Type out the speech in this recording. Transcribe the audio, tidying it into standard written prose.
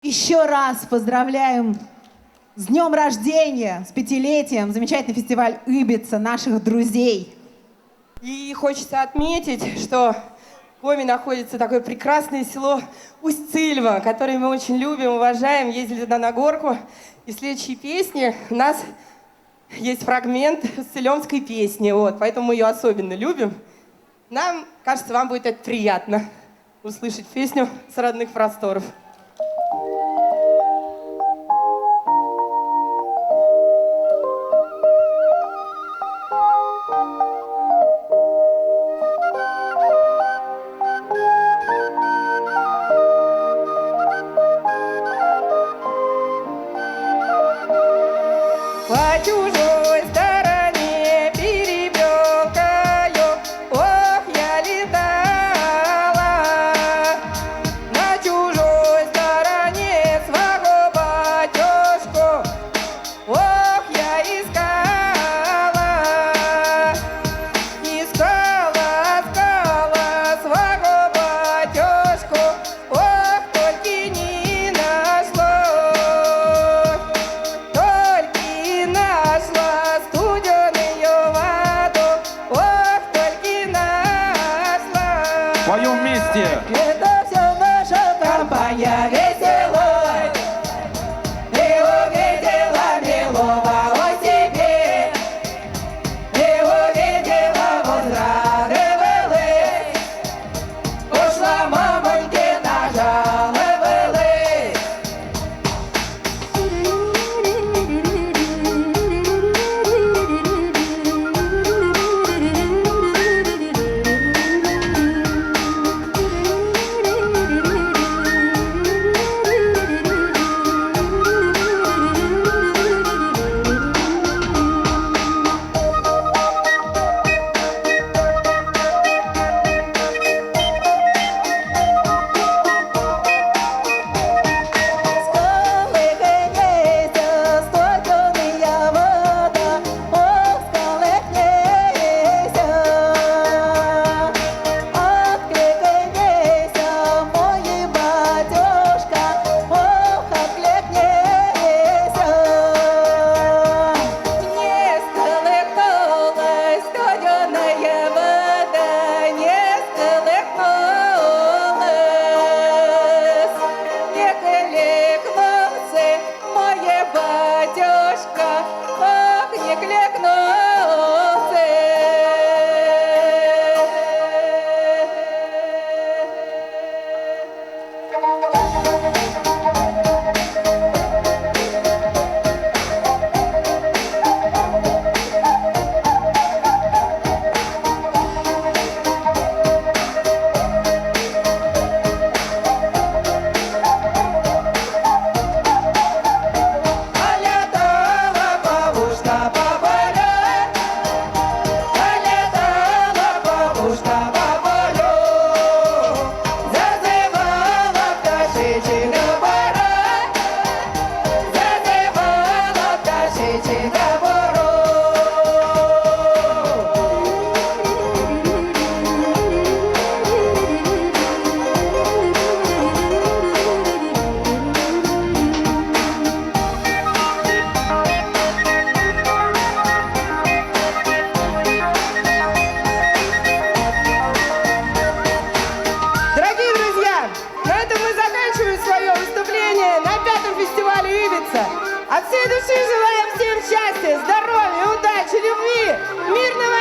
Еще раз поздравляем с днем рождения, с 5-летием, замечательный фестиваль Ибица, наших друзей. И хочется отметить, что в Коми находится такое прекрасное село Усть-Цильва, которое мы очень любим, уважаем, ездили туда на горку. И в следующей песне у нас есть фрагмент цилемской песни, поэтому мы ее особенно любим. Нам кажется, вам будет это приятно, услышать песню с родных просторов. По чужой стороне перебелкою, ох, я летала. На чужой стороне своего батюшку, ох, я искала. Искала, искала своего батюшку, ох, только не нашлось. Нашла студеную воду, ох, только нашла. Поем вместе. Это все наша компания веселой, и увидела милого о себе, и увидела, возрадовалась, ушла мамоньки нажаловалась. Батюшка, ох, не клекнулся. Дорогие друзья, на этом мы заканчиваем свое выступление на 5-м фестивале Ибица. От всей души желаем всем счастья, здоровья, удачи, любви, мирного